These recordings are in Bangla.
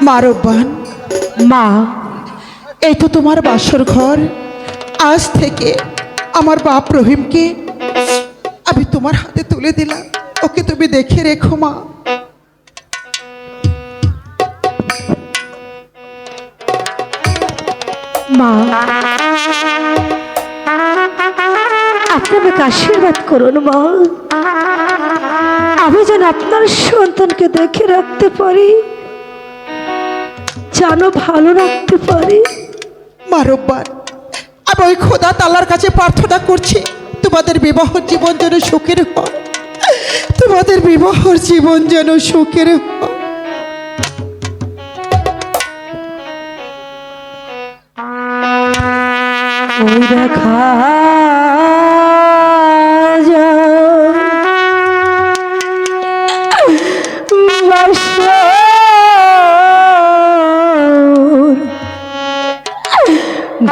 মা রব্বান, মা, এই তো তোমার বাসর ঘর। আজ থেকে আমার বাপ রহিমকে আমি তোমার হাতে তুলে দিলাম। ওকে তুমি দেখে রেখো মা। মা, আপনি আমাকে আশীর্বাদ করুন মা। আমি যেন আপনার সন্তানকে দেখে রাখতে পারি, যেন ভালো রাখতে পারি। মা রব্বান, আমি ওই খোদা তাআলার কাছে প্রার্থনা করছি তোমাদের বিবাহ জীবন যেন সুখের হয়, তোমাদের বিবাহর জীবন যেন সুখের হয়। ওই দেখা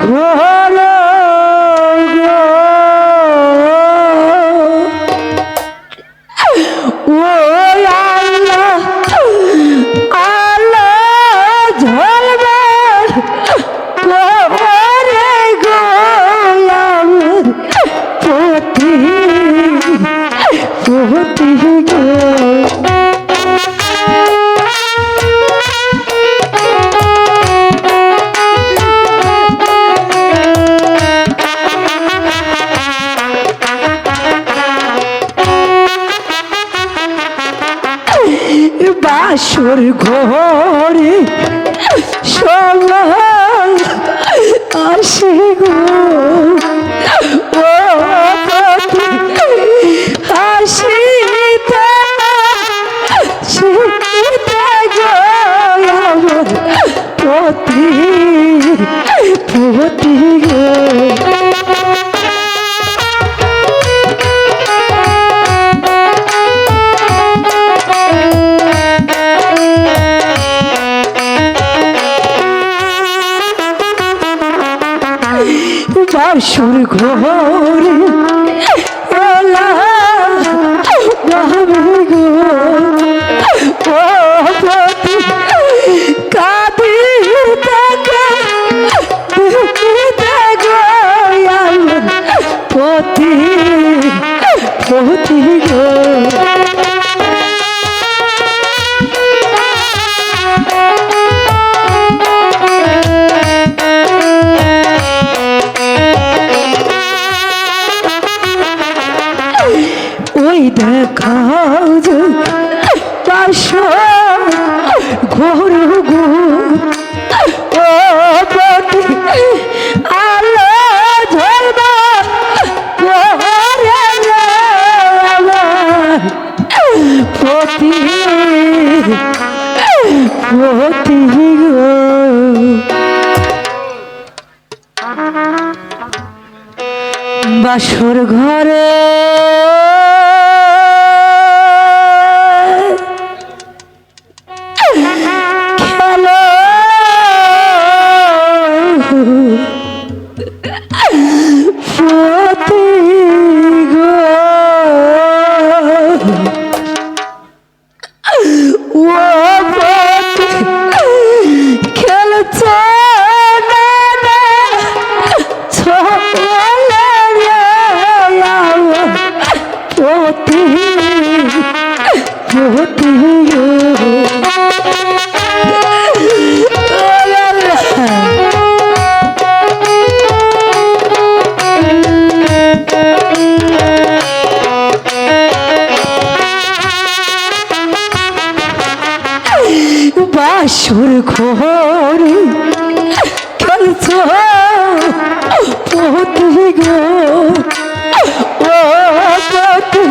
ঘোল ও আল্লাহ আল্লাহ ঝলবার করে গোলাম পতি পতি গো বাসর ঘরে সবাই আসে গো ও পতি হাসিতে হাসিতে গো আমার পতি পতি গো বাসর ঘরে ওলা গাবে গো ও পতি কাঁদিতে কাঁদিতে গো আমার পতি পতি গো ওই দেখাও যে বাসর ঘোর গো ও পতি আলো ঝলবা করে আমার পতি পতি গো বাসর ঘরে খেলো পতি গো ও পতি খেলছে পতি পতি গো বাসর ঘরে খেলছ পতি গো ও পতি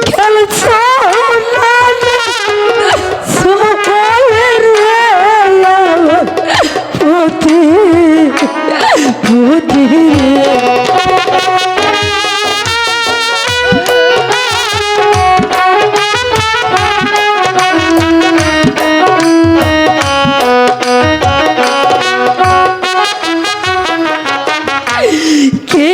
খেলছ পতি পতি কে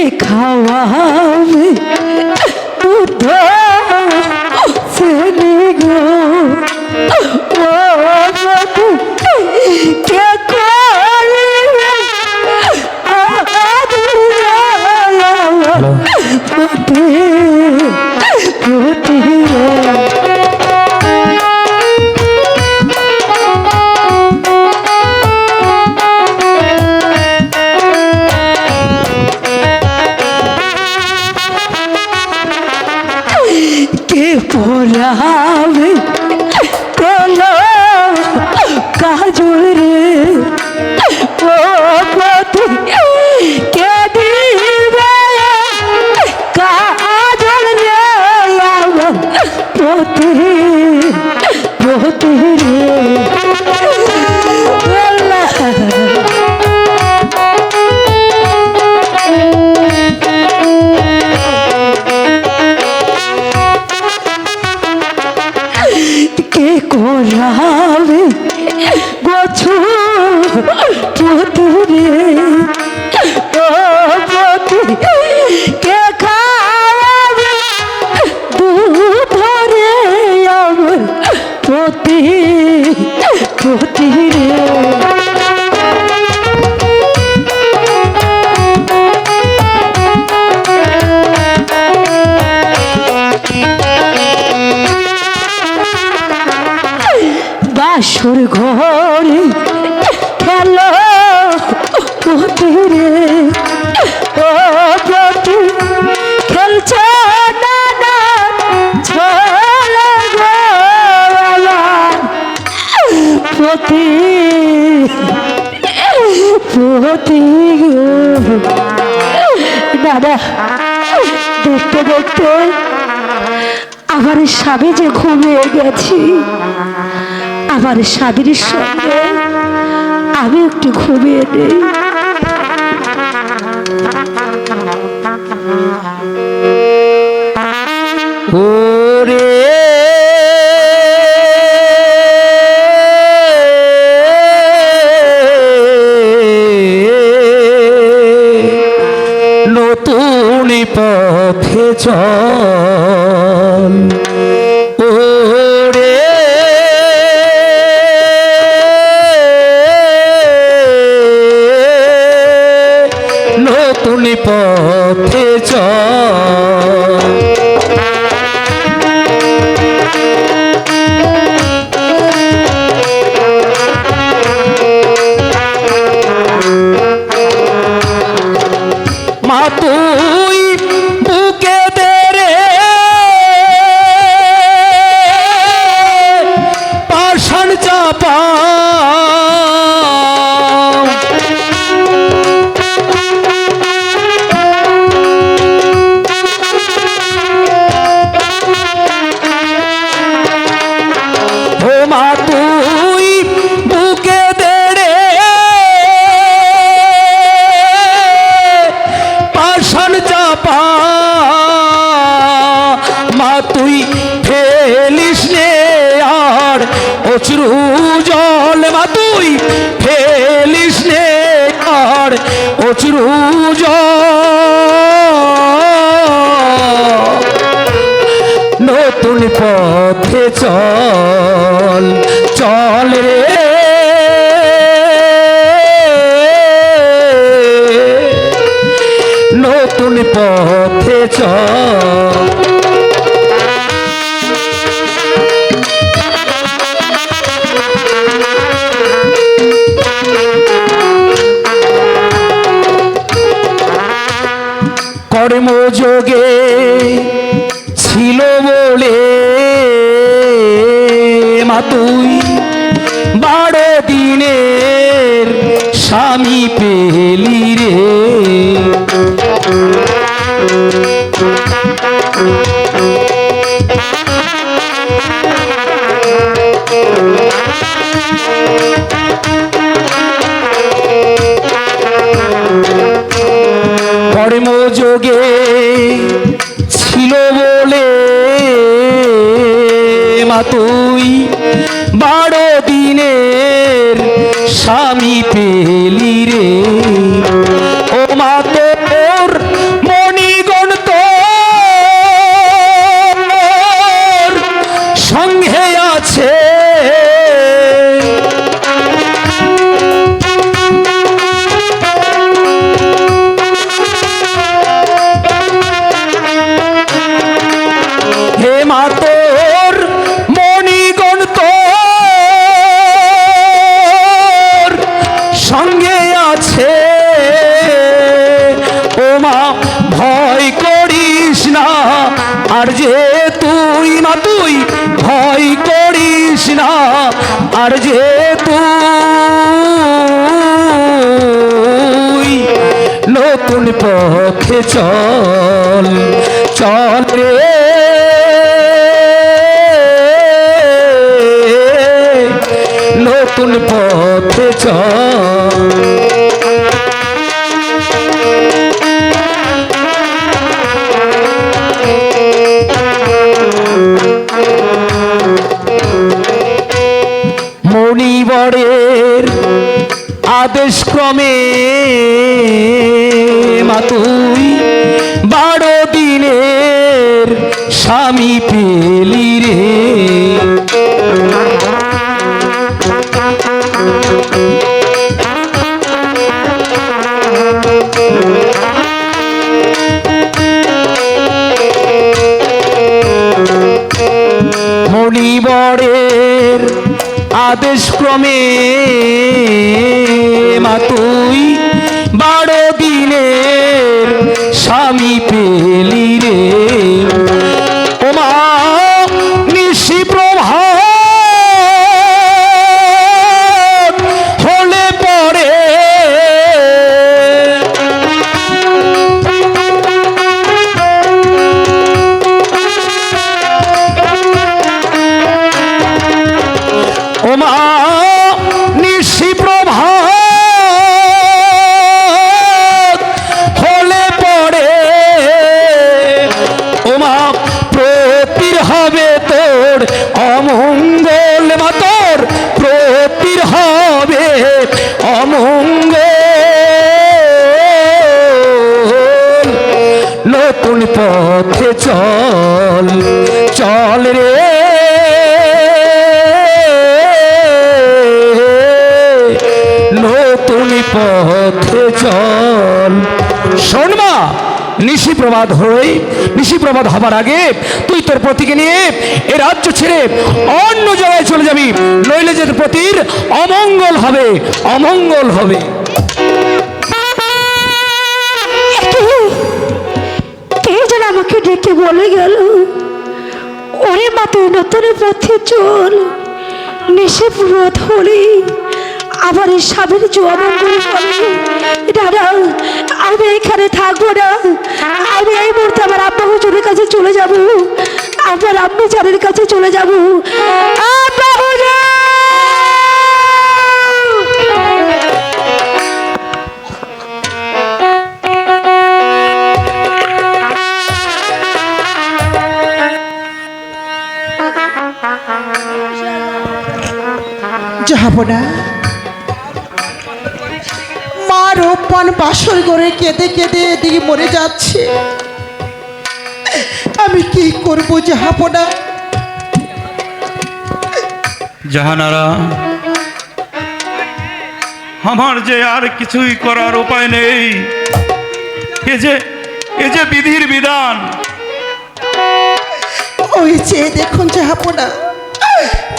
করাবে তেলো কাজল রে ও পতি কে দিবে কাজল রে আমার পতি পতি রে কে করাবে বছু পতি রে ও পতি কে খাওয়াবে দুধ রে আমার পতি পতি রে বাসর ঘরে খেলো পতি রে ও পতি খেলছে নানা ছোলা গোলা পতি পতি দাদা দেখতে দেখতে আমার স্বামী যে ঘুমিয়ে গেছি আমার স্বামীর সঙ্গে আমি একটু ঘুমিয়ে নেই ওরে নতুন পথে চল ওরে নতুন পথে চল মা তুই বুকে দে রে পাষাণ চাপা ও মা তুই বুকে দে রে পাষাণ চাপা মা তুই ফেলিস নে আর অশ্রু জল মা তুই ফেলিস নে আর অশ্রু জল নতুন পথে চল চল রে নতুন পথে চল কর্মযোগে ছিল বলে মা তুই 12 দিনের স্বামী পেলি রে কর্মযোগে ছিল বলে মা তুই 12 দিনের স্বামী পেলি রে ও মা তোর মণিগণ তোর সঙ্গে আছে হে মা তোর মণিগণ তোর সঙ্গে আছে আর যে তুই নতুন পথে চল চল রে নতুন পথে চল। মণিবরের আদেশ ক্রমে মা তুই 12 দিনের স্বামী পেলি রে। মণিবরের আদেশ ক্রমে মা তুই 12 দিনের স্বামী পেলি রে। ও মা নিশি প্রভাত হলে পরে ও মা নিশি প্রভাত হলে পড়ে ও মা প্রতির হবে তোর অমঙ্গল মা তোর প্রতির হবে অমঙ্গল। নতুন পথে চল চল রে নতুন পথে চল। শোন মা নিশি প্রভাত হবার আগে তুই তোর পতিকে নিয়ে এ রাজ্য ছেড়ে অন্য জায়গায় চলে যাবি, নইলে যে পতির অমঙ্গল হবে অমঙ্গল হবে। কে যেন আমাকে ডেকে বলে গেল, ওরে মা তুই নতুন পথে চল, নেশে প্রভাত হলে আবার এই স্বামীর জোয়ামঙ্গল হবে। দাদা আমি এখানে থাকবো না, আমি এই মুহূর্তে আমার আব্বা হুজুরের কাছে চলে যাব, আমার আম্মি জানের কাছে চলে যাব। আব্বা হুজুর! যাবো না। মা রূপবান বাসর ঘরে কেঁদে কেঁদে এদিকে মরে যাচ্ছে, আমি কি করবো? যাবো না। জাহানারা, আমার যে আর কিছুই করার উপায় নেই। এ যে বিধির বিধান। ওই যে দেখুন যাবো না,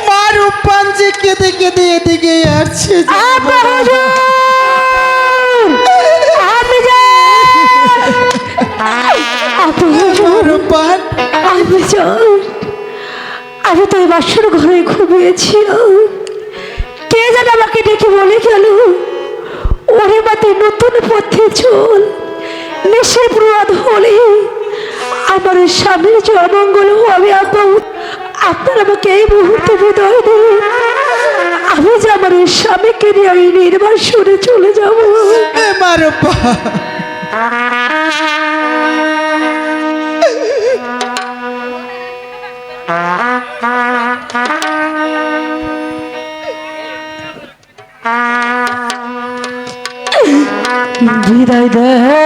মা রূপবান যে কেঁদে কেঁদে এদিকে আসছে। আব্বা হুজুর! আমি যাই। আব্বা হুজুর! রূপবান আমি যাই। আমি তো এই বাসর ঘরে ঘুমিয়েছিলাম, কে যেন আমাকে ডেকে বলে গেল, ওরে মা তুই নতুন পথে চল, নেশে প্রভাত হলে আমার স্বামীর যে অমঙ্গল হবে। আব্বা আপনার আমাকে এই মুহূর্তে হৃদয় দিন, আমি যে আমার স্বামীকে নিয়ে এই নির্বাসনে চলে যাব। মা রূপবান বিদায় দেন।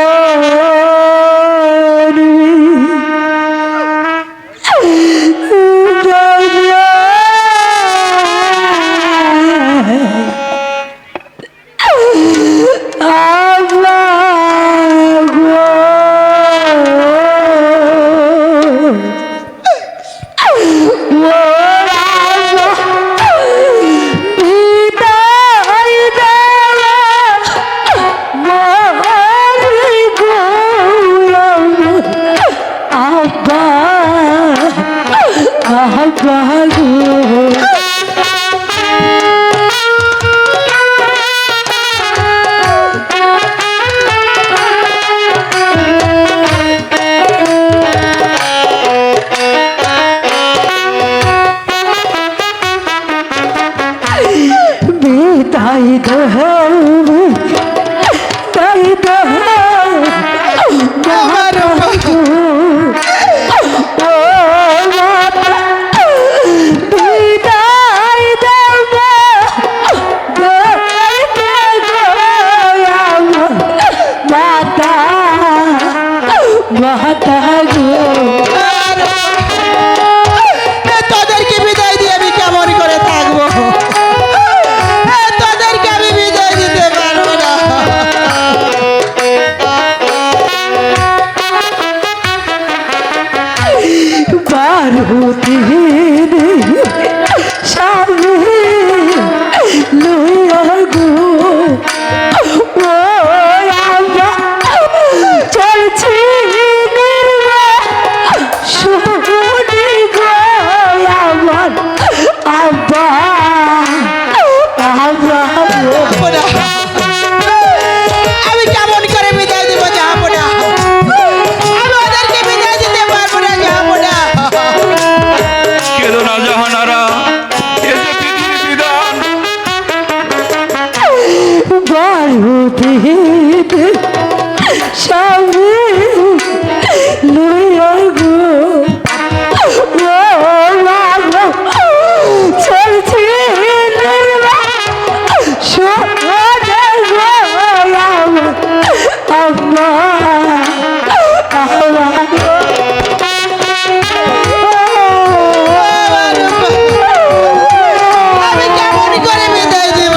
আমার তোদেরকে বিদায় দিয়ে আমি কেমন করে থাকবো? তোদেরকে আমি বিদায় দিতে পারবো না। আমি কেমন করে বিদায় দিব? যাবো না, আমি ওদেরকে বিদায় দিতে পারবো না, যাবো না। কেঁদো না জাহানারা, এ যে পৃথিবীর বিধান। আমি কেমন করে বিদায় দিব?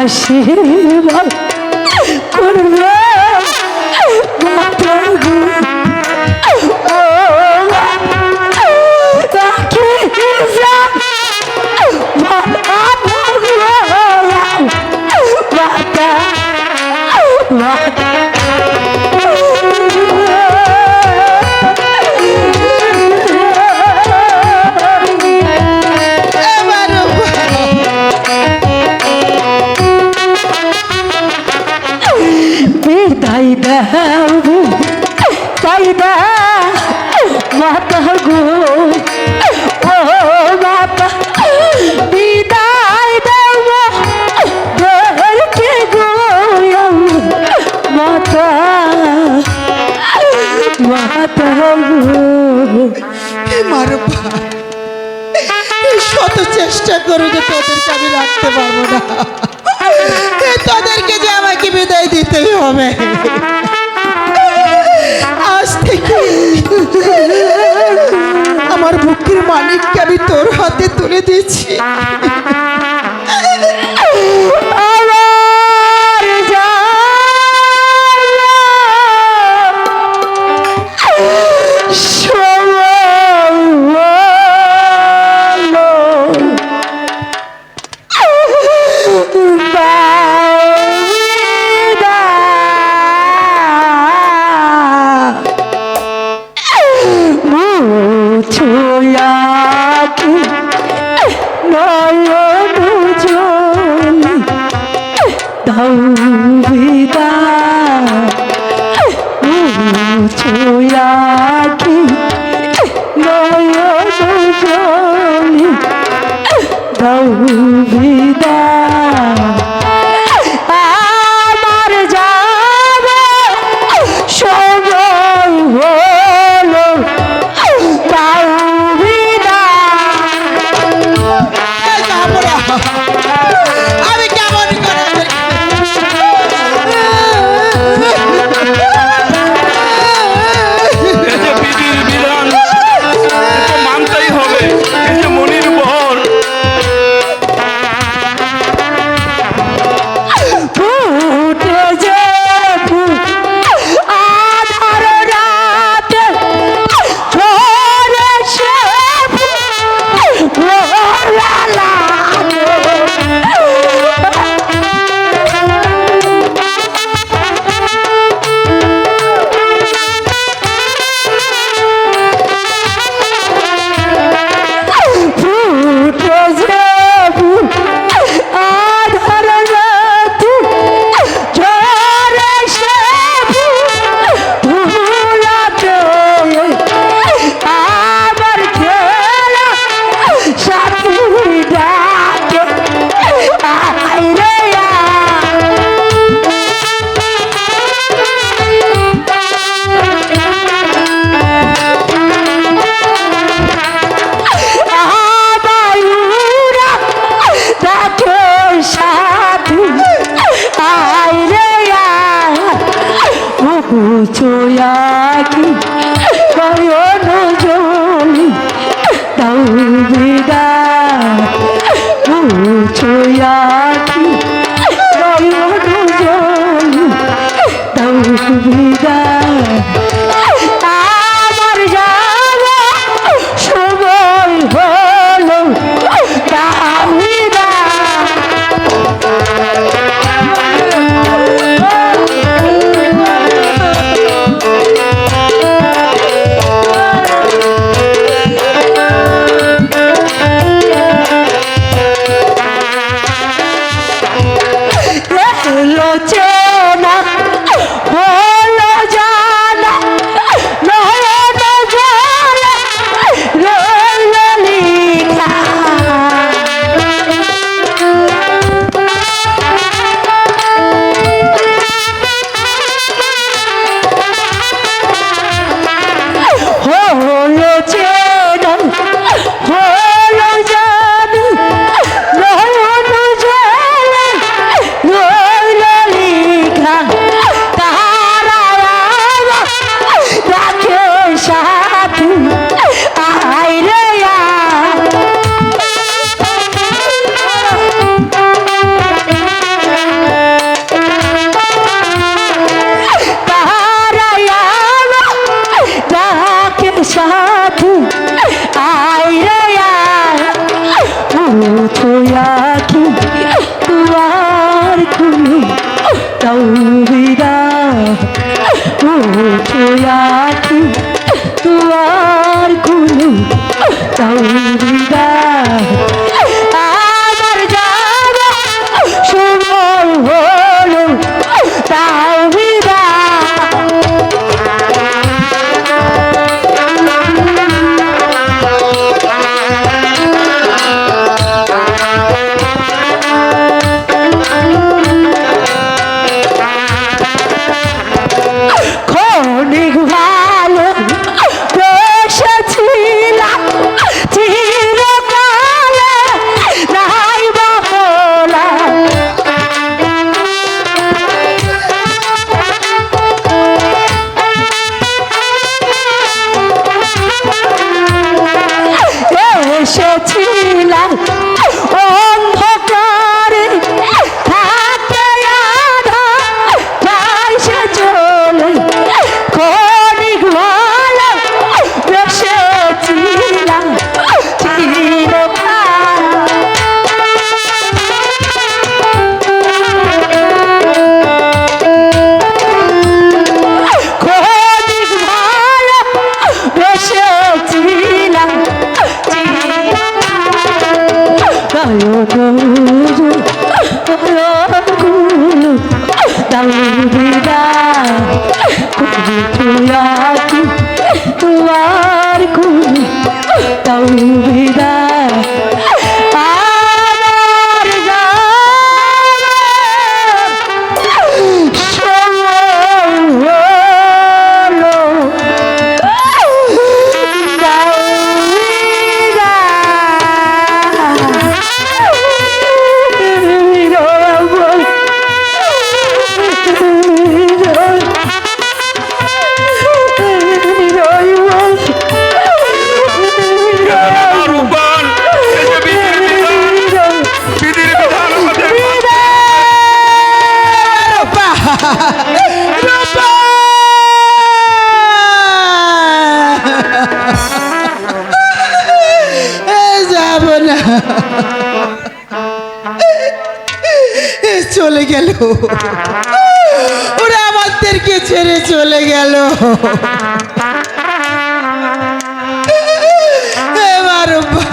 আশীর্বাদ করবে বিদায় দেব তাই দা মাতা গো ও মাতা বিদায় দেব দেরকে গো মাতা মাতা গো শত চেষ্টা করো যে তোদেরকে আমি রাখতে পারবো না। তোদেরকে যে আমাকে বিদায় দিতেই হবে। আজ থেকে আমার বুকের মানিককে আমি তোর হাতে তুলে দিচ্ছি। আমার আমি কেমন করে এ যে পৃথিবীর বিধান, এ তো মানতেই হবে। এ যে মনির বর, বসেছিলাম অন্ধকারে থাকে আধার তাই সে চলে ক্ষণিক ভালো বসেছিলাম তোমার খুব তাও বিদায় আমার রূপবান, এই যে বিধির বিধান, বিধির বিধান আমাদের রূপা! রূপা! যাব না, চলে গেল, ওরা আমাদেরকে ছেড়ে চলে গেল। এবার রূপা,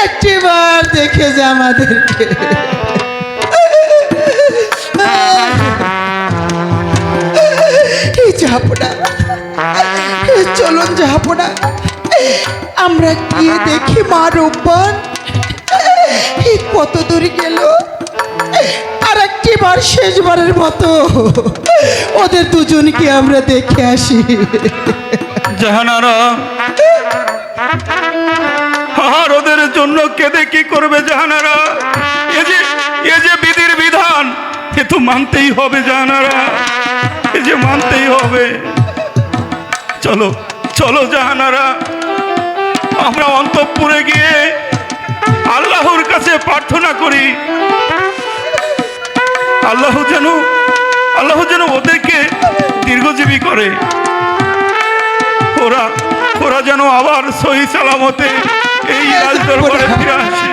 একটিবার দেখে যা আমাদেরকে। যাবো না, চলুন যাবো না, আমরা গিয়ে দেখি মা রূপবান কত দূর গেল, আর একটিবার শেষবারের মতো ওদের দুজনকে আমরা দেখে আসি। জাহানারা, আর ওদের জন্য কেঁদে কি করবে জাহানারা? এ যে বিধির বিধান, এ তো মানতেই হবে জাহানারা, এ যে মানতেই হবে। চলো চলো জাহানারা, আমরা অন্তঃপুরে গিয়ে আল্লাহর কাছে প্রার্থনা করি, আল্লাহ যেন ওদেরকে দীর্ঘজীবী করে, ওরা যেন আবার সহি সালামতে এই রাজদরবারে ফিরে আসে।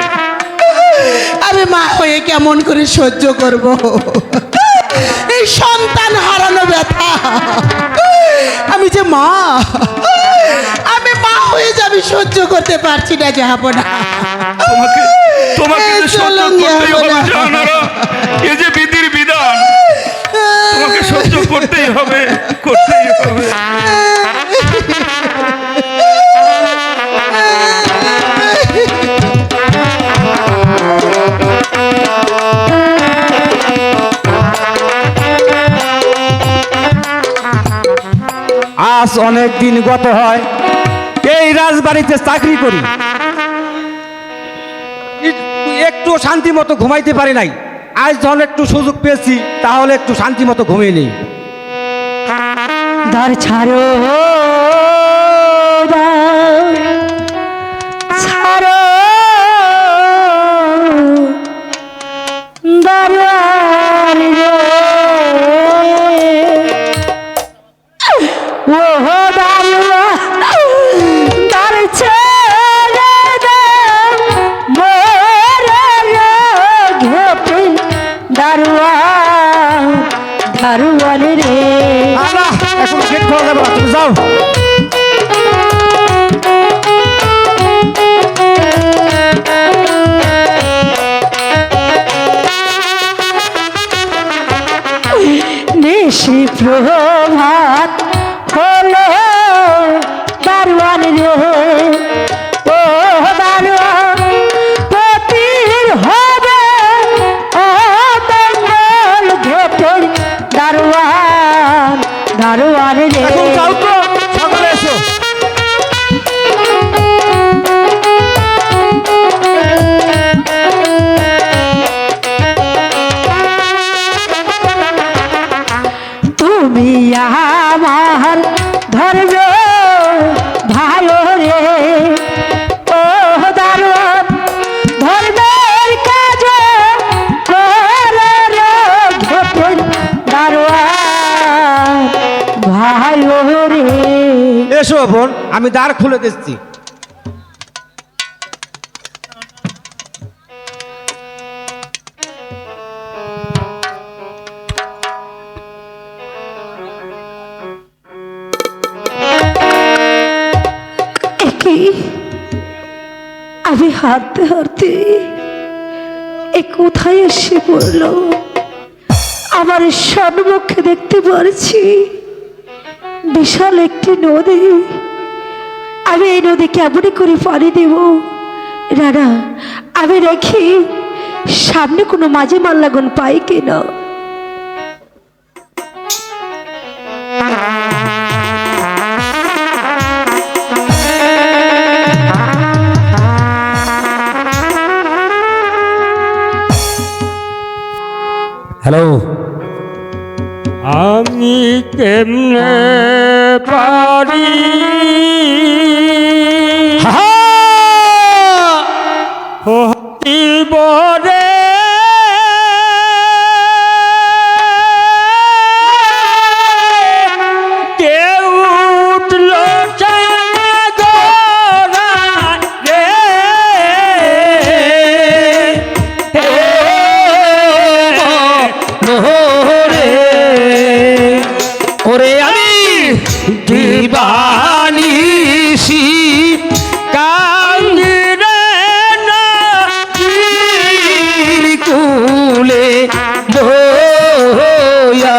আমি মা হয়ে কেমন করে সহ্য করব এই সন্তান হারানো ব্যথা? আমি যে মা, আমি মা হয়ে যাবি, সহ্য করতে পারছি না, যাবো না। তোমাকে যে সহ্য করতেই হবে জাহানারা, এ যে বিধির বিধান, তোমাকে সহ্য করতেই হবে, করতেই হবে। আজ অনেক দিন গত হয়, এই রাজবাড়িতে চাকরি করি, একটু শান্তি মতো ঘুমাইতে পারি নাই। আজ যখন একটু সুযোগ পেয়েছি, তাহলে একটু শান্তি মতো ঘুমিয়ে নেই। দ্বার ছাড়ো, দ্বার ছাড়ো, দ্বার রে, ও দারুয়া, দ্বার ছেড়ে দাও, মোরে ঘেপে দারুয়া, দারুয়ান রে। আল্লাহ, এখন গেট খোলা যাবে না, তুমি যাও। এসো বোন, আমি দ্বার খুলে দিচ্ছি। কি আমি হাঁটতে হাঁটতে এ কোথায় এসে পড়লো? আমার সম্মুখে দেখতে পারছি বিশাল একটি নদী। আমি এই নদী কেমন করে পানি দেব? রানা, আমি দেখি সামনে কোনো মাঝে মাল্লাগুন পাই কিনা। হ্যালো, আমি কেমনে পারি বরে কেউ উঠল ওরে আমি দিবানিসি কাঙ্গিরে কুলে বয়া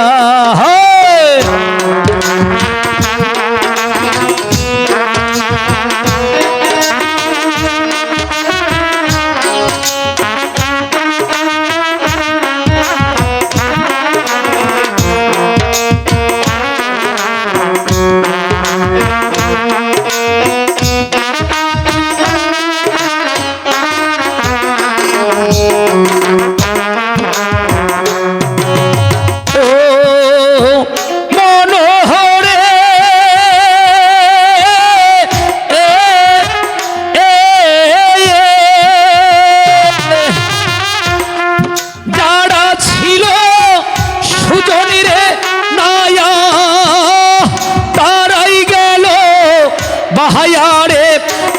বাহায়ারে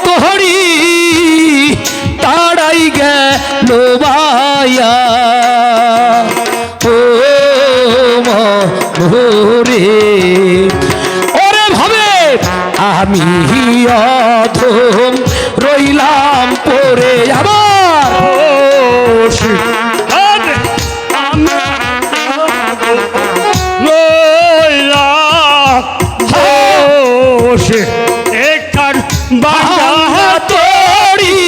তোহরি তাড়াই গেল বায়া ও মোরে ওরে ভাবে আমি অধম রইলাম পরে আবার বাহাতরি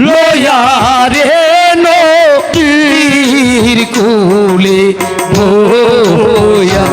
লয়ারে নদীর কুলে বয়া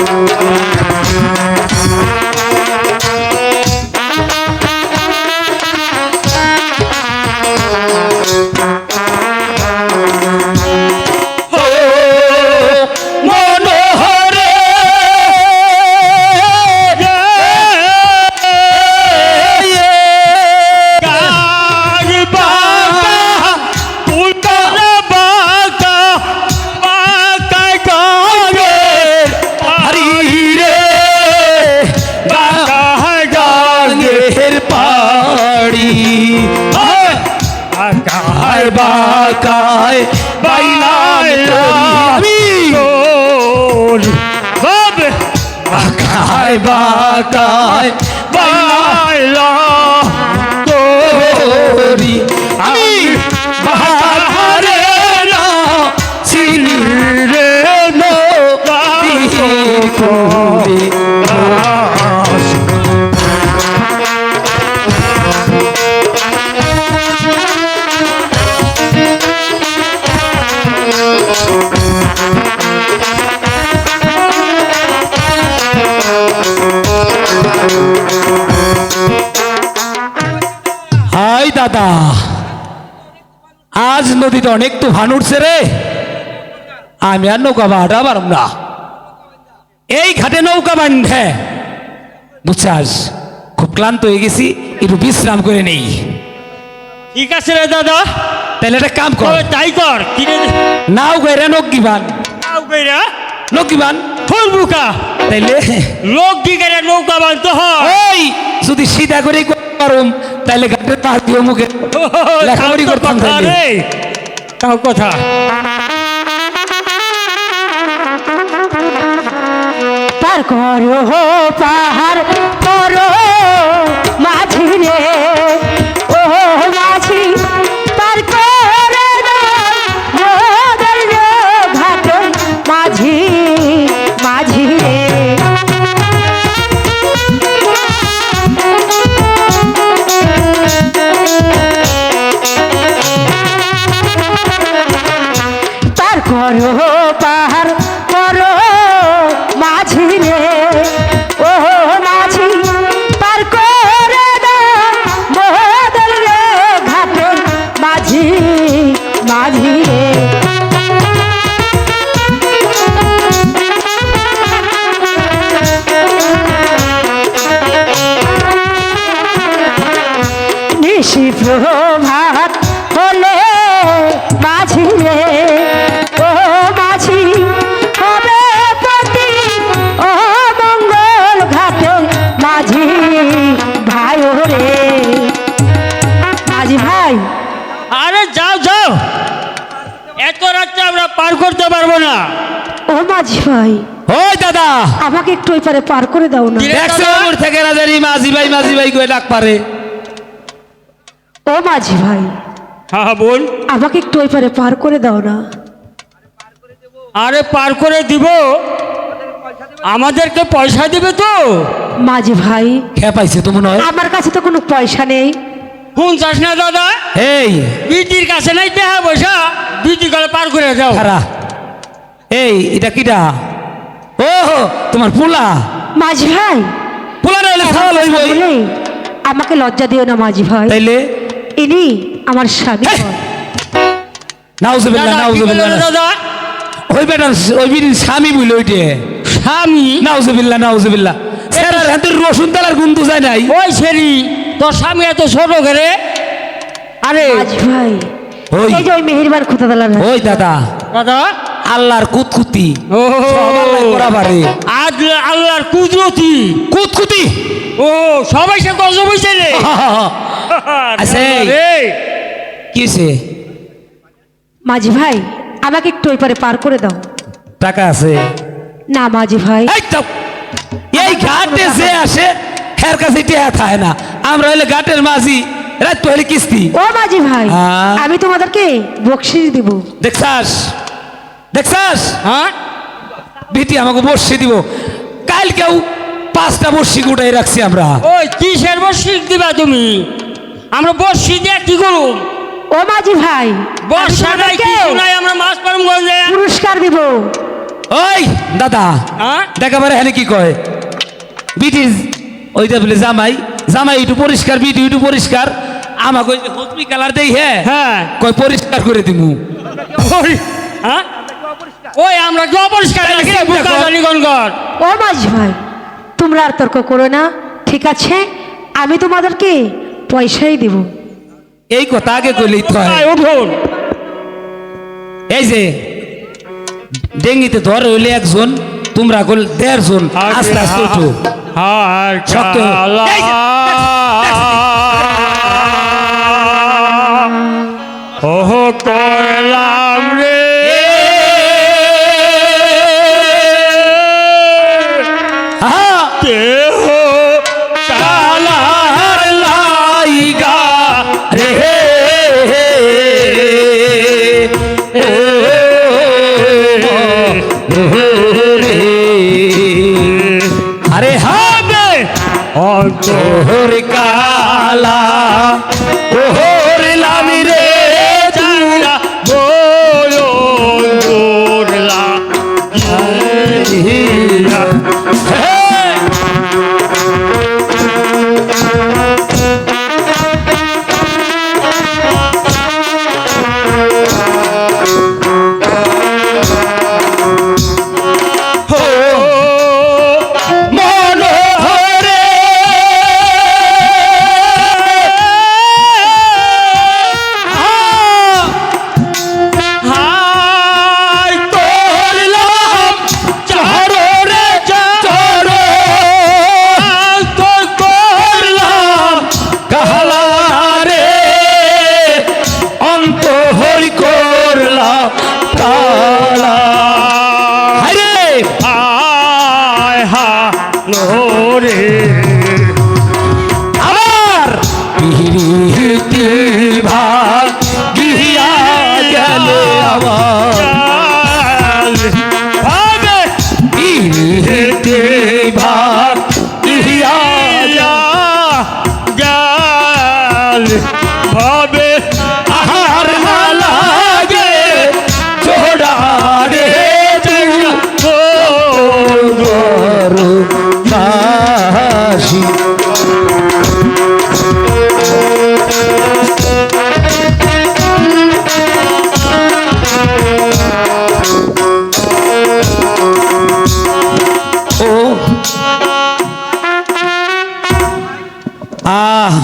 বাকায় বাইলাম আমি বাকায় বাকায় বাইলাম তোরি আমি বাহারে না চিনি রে নদীর কুলে হাই দাদা, আজ নদীতে অনেক তো ভান উঠছে রে। আমি আর নৌকা বাড়া পারম না, এই ঘাটে নৌকা বান্ধে বুঝছাস। খুব ক্লান্ত হয়ে গেছি, একটু বিশ্রাম করে নেই। ঠিক আছে রে দাদা, তাহলে একটা কাম কর, তবে তাই কর। কিনে নাও গেরে নকি বান, নাও কইরা নকি বান ফুল বুকা তাইলে লোক কি করে নৌকা বানতে হয়। ওই শুধু সিধা করে পারুম তাইলে ঘাটের পাশ দিয়ে মুখে লেখাপড়ি করতাম তাইলে। তাও কথা পার করো পাহাড় করো মাঝি রে ও মাঝি পার করে দাও মোদের ঘাট মাঝি মাঝি রে পার করো পাহাড় করো মাঝি রে ও মাঝি পার করে দাও মোদের রে ঘাটে মাঝি মাঝি রে নিশি প্রভাত হলে মাঝি রে ও মাঝি হবে পতি ও মঙ্গল ঘাটে মাঝি ভাই রে মাঝি ভাই আরে যাও যাও এত রাত্রে আমরা পার করতে পারবো না। ও মাঝি ভাই ওই দাদা আমাকে একটু ওই পারে পার করে দাও না। দেখছো ওর থেকে রাজারি মাঝি ভাই কয়ে ডাক পারে। ও মাঝি ভাই হ্যাঁ বল। আমাকে একটু ওই পারে পার করে দাও না। আরে পার করে দিব, আমাদেরকে পয়সা দিবে তো। মাঝি ভাই খেয়ে পাইছে তো মনে হয়। আমার কাছে তো কোনো পয়সা নেই। শুন চাস না দাদা, এই বিটির কাছে নাই টাকা পয়সা, বিটি গলে পার করে যাও। খারা এই এটা কিটা? ও তোমার পোলা মাঝি ভাই পোলা রইলে খাওয়া লইব বলে আমাকে লজ্জা দিও না মাঝি ভাই। তাইলে ইনি আমার স্বামী হেই! হন। নাউজুবিল্লাহ দাদা, কি নাউজুবিল্লাহ বললো দাদা? ওই বেটার ওই বিটির স্বামী বইল ওইটে। স্বামী? নাউজুবিল্লাহ স্যারের হাতের রসুন তালার গুন্তু যায় নাই। ওই সেরি তোর স্বামী এত ছোট করে? আরে মাঝি ভাই ওই এই যে ওই মেহেরবান খোদাদালার ওই দাদা দাদা, আল্লাহর কুতকুতি ও সব আল্লাহ করা পারে। আজ আল্লাহর কুদরতি। কুতকুতি ও সবাই সে গজব হইছে রে। আছে। রে কিছে মাঝি ভাই আমাকে একটু ওই পারে পার করে দাও টাকা আছে? না মাঝি ভাই এই তো এই ঘাটে যে আসে হের কাছে টেহা থাকে না। আমরা হইলে ঘাটের মাঝি, রাত হইলে কিস্তি। ও মাঝি ভাই হ্যাঁ? আমি তোমাদেরকে বকশিস দিব। দেখছাস দেখছাস হ্যাঁ বিটি আমাকে বসে দিব। কালকেও 5টা বর্ষি গোটাই রাখছি আমরা। ওই কিসের বর্ষি দিবা তুমি? আমরা বর্ষি দিয়ে কি করুম? ও মাঝি ভাই বর্ষা আমি নাই তোমাদেরকে কিছু নাই, আমরা মাছ পারম গঞ্জে। পুরস্কার দিব। ওই দাদা হ্যাঁ দেখা পারে হ্যাঁ কি কয় বিটি ওইটা বলে জামাই জামাই একটু পরিষ্কার, বিটি একটু পরিষ্কার। আমাকে ওই যে হসপি কালার দেই হ্যাঁ হ্যাঁ কয় পরিষ্কার করে দিমু। ওই, হ্যাঁ ওই আমরা কি অপরিষ্কার তাহলে নাকি? কেমনে বুকা কর? জানি গনগর। ও মাঝি ভাই তোমরা আর তর্ক করো না, ঠিক আছে? আমি তোমাদেরকে পয়সাই দিব। এই কথা আগে কইলেই তো হয়। আয়, উঠুন। এই যে ডেঙ্গিতে ধর হইলে একজন, তোমরা কইলে 1.5 জন। আস্তে আস্তে উঠো। আর শক্ত হো। এই যে, ওহ করলাম রে হ্যাঁ, দেহ কালার লাইগা রে আরে হবে তোর কালা ওহর লামি রে চালা বলো করলা মনোহরে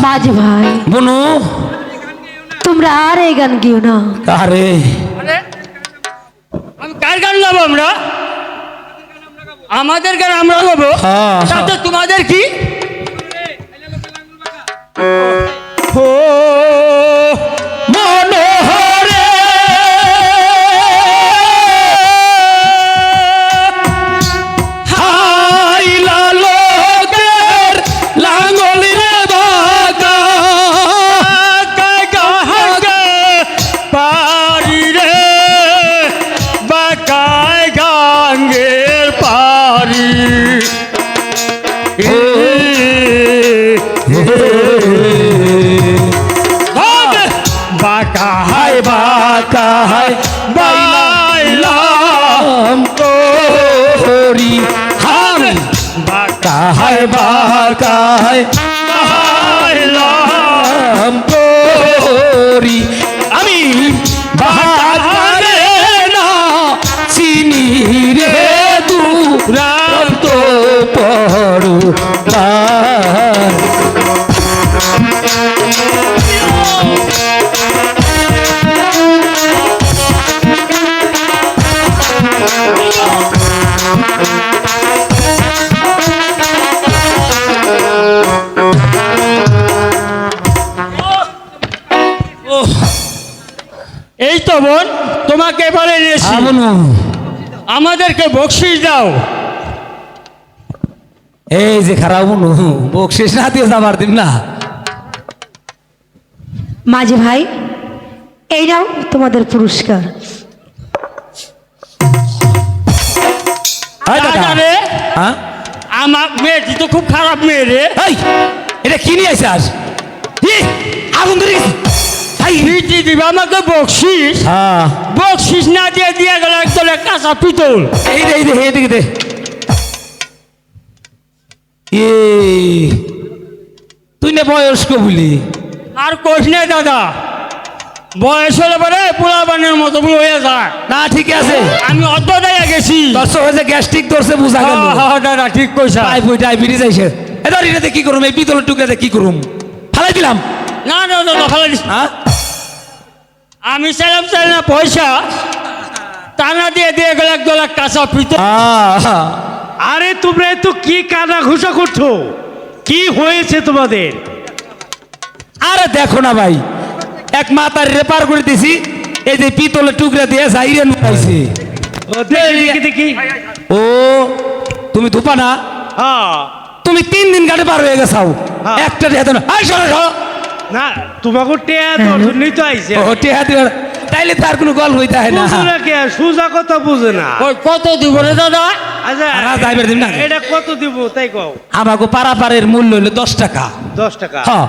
মাঝি ভাই বনু তোমরা আর এই গান গিও না। আরে মানে আমি কার গান গাবো আমরা? আমাদের গান আমরা গাবো, হ্যাঁ, তাতে তোমাদের কি? ও মনোহরে হাইলা লোকের লাঙ্গল রে বাগা পারি রে বাকায় গাঙ্গের পারি বাকাহায় বাকাহায় বাইলাম তোরি হাম বাকাহায় বাকাহায় বাইলাম তোরি আমি বাহারে না চিনি রে দুরান্ত পড়ু এই তো বোন, তোমাকে এবারে এনেছি, আমাদেরকে বকশিস দাও। এই যে খারাপ বনু বকশিস না দিয়ে যাবার দিন না। মাঝি ভাই এই নাও তোমাদের পুরস্কার। এই দাদা। দাদা রে, হ্যাঁ আমার মেয়েটি তো খুব খারাপ মেয়ে রে। এই এটা কি নিয়ে আইসাস? আগুন ধরে গেছে। দিদি দিবা আমাকে বকশিস, হ্যাঁ বকশিস না দিয়ে দিয়ে গেল একদম কাঁচা পিতল। এই দে এদিকে দে। তুই না বয়স্ক বলি আর কোষ নেই দাদা, বয়স হলে পরে পোলাবানের মতো বলে হয়ে যায়। না ঠিক আছে, আমি অত দাঁড়িয়ে গেছি। দর্শক হয়েছে গ্যাস্ট্রিক ধরছে বুঝা গেল। দাদা ঠিক কইছা। ডায়াবেটিস আইছে। এবার এটাতে কি করুম? এই পিতলের টুকরাতে কি করুম? ফালাই দিলাম। না না দাদা ফেলে দিস। হ্যাঁ আমি চাইলাম চাই না পয়সা, টানা দিয়ে দিয়ে গেল একদল কাঁচা পিতল। আরে তোমরা তো কি কানা ঘুষা করছো? কি হয়েছে তোমাদের? আরে দেখো না ভাই, এক মাথার রেপার করে দিছি, এই যে পিতলের টুকরা দিয়ে যাইরে নুকাইছে। ও দেখি দেখি দেখি। ও তুমি ধুপা না? হ্যাঁ তুমি 3 দিন গাড়ি পার হয়ে গেছাও, হ্যাঁ। একটা রেহাতে না। এই শোনো শোনো। না তোমাকে টেয়া দর্শনই তো আইছে। ও টেহাতে তাইলে তার কোনো গল্প হইতে হয় না। বুঝো না কে সুজা কথা বুঝে না। ওই কত দিব রে দাদা? আচ্ছা আর যাইবার দিন না। এটা কত দিব তাই কও? আমাকে পারাপারের মূল্য হলো 10 টাকা। 10 টাকা। হ্যাঁ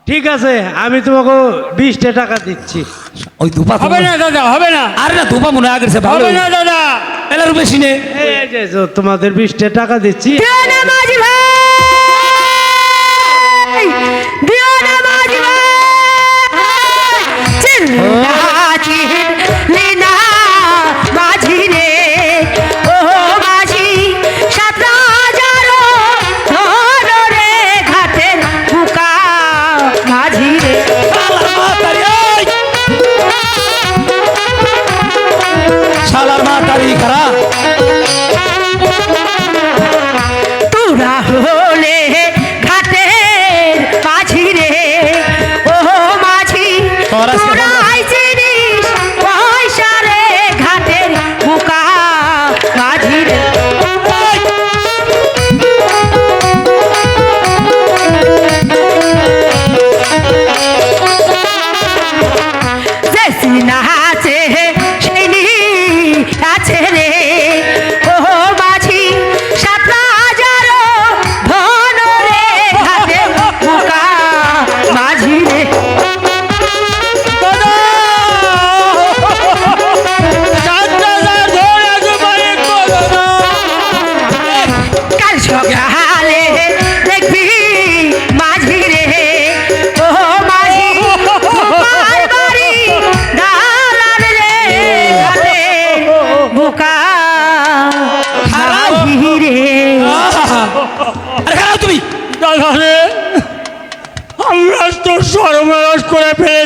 ঠিক আছে আমি তোমাকে 20 টাকা দিচ্ছি। ওই ধুপা হবে না দাদা, হবে না, আরে না ধুপা মনে আগেছে ভালো হবে না দাদা। এলার বেশি নে। এই যে তোমাদের 20 টাকা দিচ্ছি। দিও না মাঝি ভাই, দিও না মাঝি ভাই, চিল্লা চিল্লি না মাঝি রে, ও মাঝি 7,000 ধর রে ঘাটের বুকা মাঝি রে। শালার মা তারি খারাপ। তোরা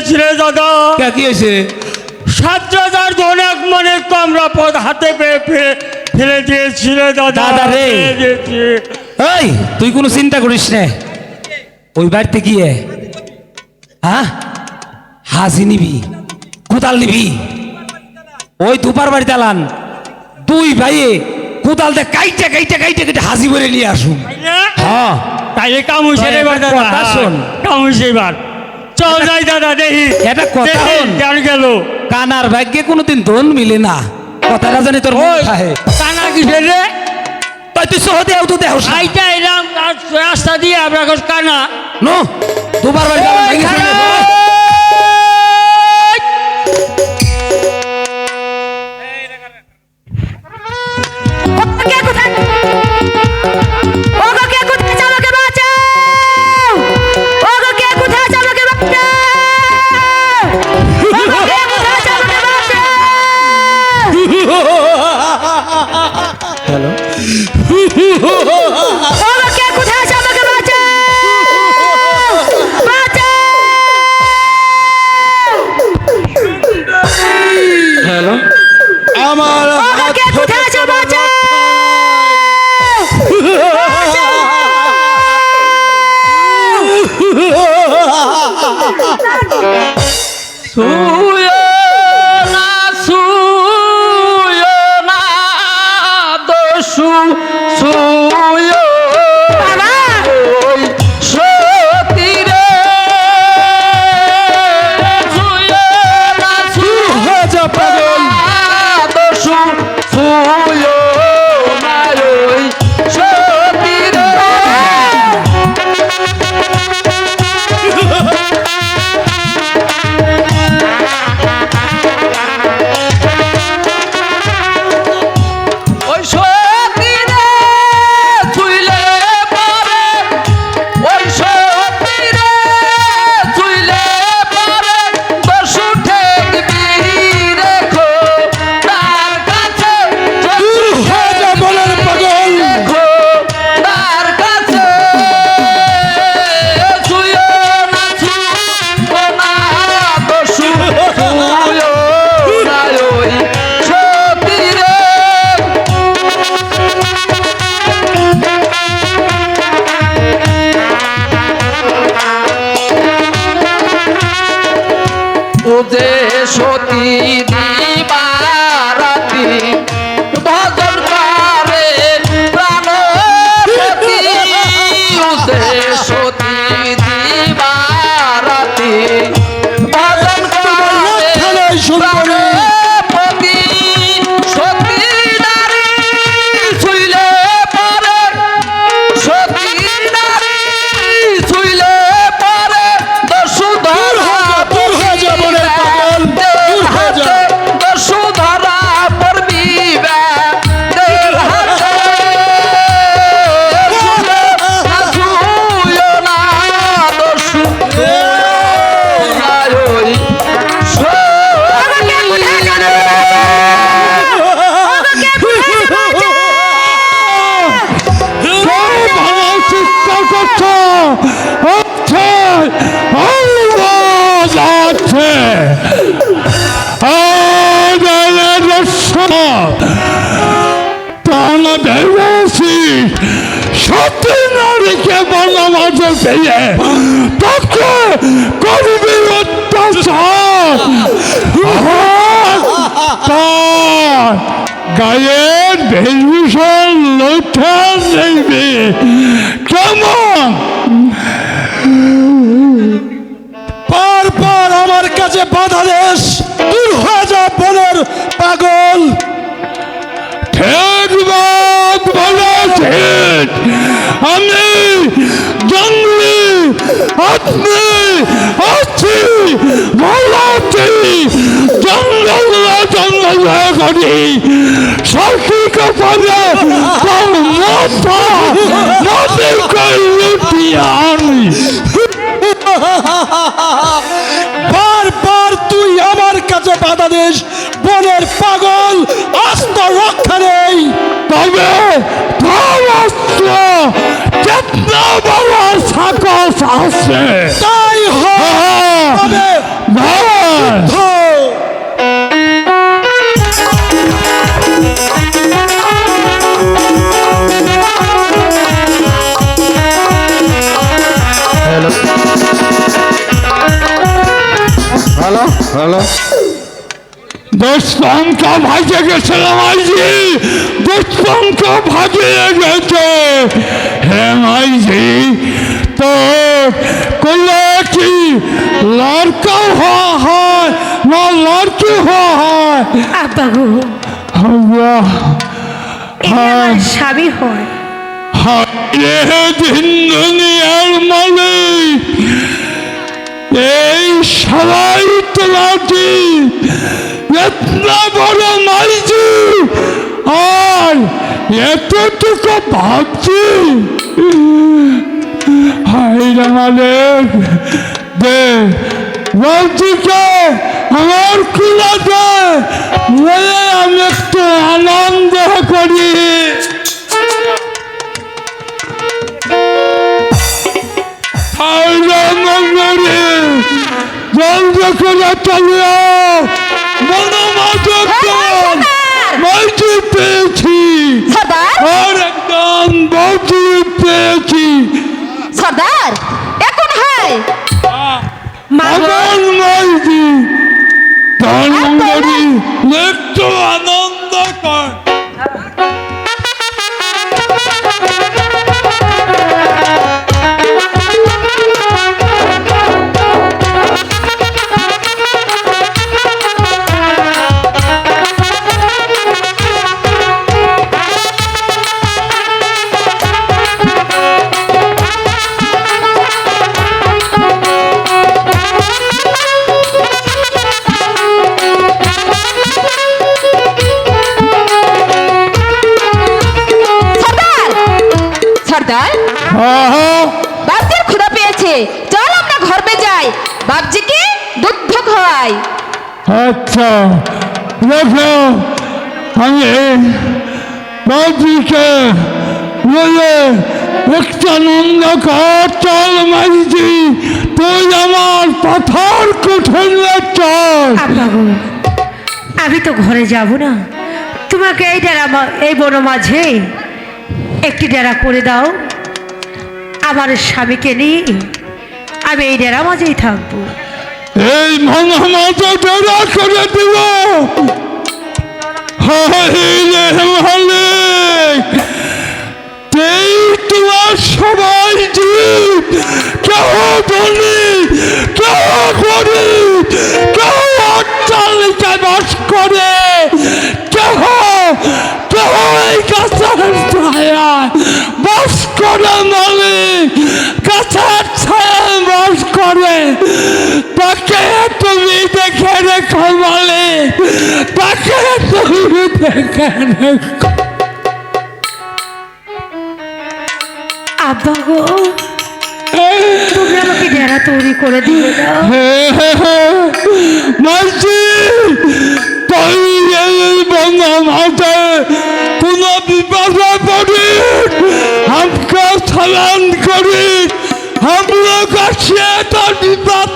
দিয়েছি রে দাদা। কি হয়েছে? 7,000 অনেক মনে কমরা পদ হাতে পেয়ে ফেলে দিয়েছি রে দাদা। দাদা রে। ফেলে দিয়েছি। এই তুই কোনো চিন্তা করিস না, ওই বাড়িতে গিয়ে হ্যাঁ হাসি নিবি, কোদাল নিবি, ওই দুপার বাড়ি দালান দুই ভাইয়ে কোদাল দিয়ে কাইটা কাইটা কাইটা কেটে হাসি ভরে নিয়ে আসুন। হ্যাঁ তাইলে কামুছে রে এবার দাদা। কথা শোন। কামুছে এবার চল যাই দাদা দেখি। এটা কথা হন। জান গেল কানার ভাগ্যে কোনোদিন ধন মিলে না, কথাটা জানি তোর মন খাহে। কানা কিসের রে? তাই তুই সহদে আও তো দেহ আইটা এলাম রাস্তা দিয়ে আমরা কানা নো দুবার বাড়ি দালান ভেঙে ফেলে। কে কোথায়? ওগো কে কোথায় আছে? আমাকে বাঁচাও! ওগো কে কোথায় আছে? আমাকে বাঁচাও! ওগো কে কোথায় আছে? আমাকে বাঁচাও! ওগো কে কোথায় আছে? আমাকে বাঁচাও! বাঁচাও! আমার ওগো কে কোথায় আছে? বাঁচাও! যে সতী দিবারাতি ভজন করে প্রাণপতি, যে সতী দিবারাতি ভজন করে প্রাণপতি, সতী নারী ছুইলে পরে, সতী নারী ছুইলে পরে দস্যুধরা দস্যুধরা পড়বিবে দেড় হাতে, ছুঁয়ো না দস্যু সত্যি নারীকে বলমাঝে পেয়ে তাকে করবি অত্যাচার, গায়ের বেশভূষণ লইঠা নেবে কেমন? পর আমার কাছে বাধা দেশ, দূর হয়ে যা বনের পাগল। ঠিক বাদ বলেছেন, আমি জঙ্গলি আপনি আছি বলাছি, জঙ্গল জঙ্গল করি সঠিক পাবে মাথা নদী লুটি আনি। বারবার তুই আমার কাছে বাধা দেশ, বনের পাগল, আস্ত রক্ষা নেই। তবে চেতনা বলার সাকস আছে, তাই হবে। হ্যালো হ্যালো হ্যালো দুষ্পন্থা ভাজে গেছিলাম মাইজি, দুষ্পন্থা ভাজিয়ে গেছে। হ্যাঁ মাইজি, তো করলে কি লড়কা হওয়া হয় না লড়কি হওয়া হয়? আব্বা গো, আল্লাহ, এ আমার স্বামী হয়। দুনিয়ার মালিক এই সবাই তোমাকে এতনা বড় মাইজি আর এতটুকু ভাবছি। হাইরা মালিক দে বলছিকে আমার খুলা দেয় বলে আমি একটু আনন্দ করি। জলদি করে চলিও, বলছি পেয়েছি সর্দার, আর একদম বলছি পেয়েছি। সর্দার এখন হয় আমার মাইজি ধনগরি একটু আনন্দ কর। সর্দার, বাপজির ক্ষুধা পেয়েছে, চল আমরা ঘরে যাই, বাপজিকে দুধ খাওয়াই। আচ্ছা দেখো, আমি বাবুকে বলে একটা নন্দ কর, চল মাইজি তুই আমার পাথর কুঠলে চল। আব্বা গো, আমি তো ঘরে যাব না, তোমাকে এই ডেরা, এই বড় মাঝে একটি ডেরা করে দাও। আমার স্বামীকে নিয়ে আমি এই ডেরা মাঝেই থাকবো। এই মনে মতো ডেরা করে দিব। এই তোমার সবাই জীব, কেউ বলি, কেউ করি, কেউ অট্টালিকায় বাস করে, কেউ কেউ এই গাছের ছায়ায় বাস করে, মালিক গাছের ছায়ায় বাস করে। তাকে তুমি দেখে রেখো মালিক, তাকে তুমি দেখে রেখো। আব্বা গো, তুমি আমাকে ডেরা তৈরি করে দিয়ে দাও। মাঝি তুই এই বন্ধা মাঝে কোন বিপদে পড়ি আমাকে সালাম করি, আমরা কাছে তার বিপদ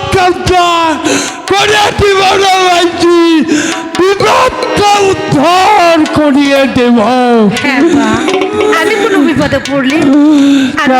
করে দিব না মাঝি, বিপদটা উদ্ধার করিয়ে দেব। হ্যাঁ মা, আমি কোনো বিপদে পড়লে আমি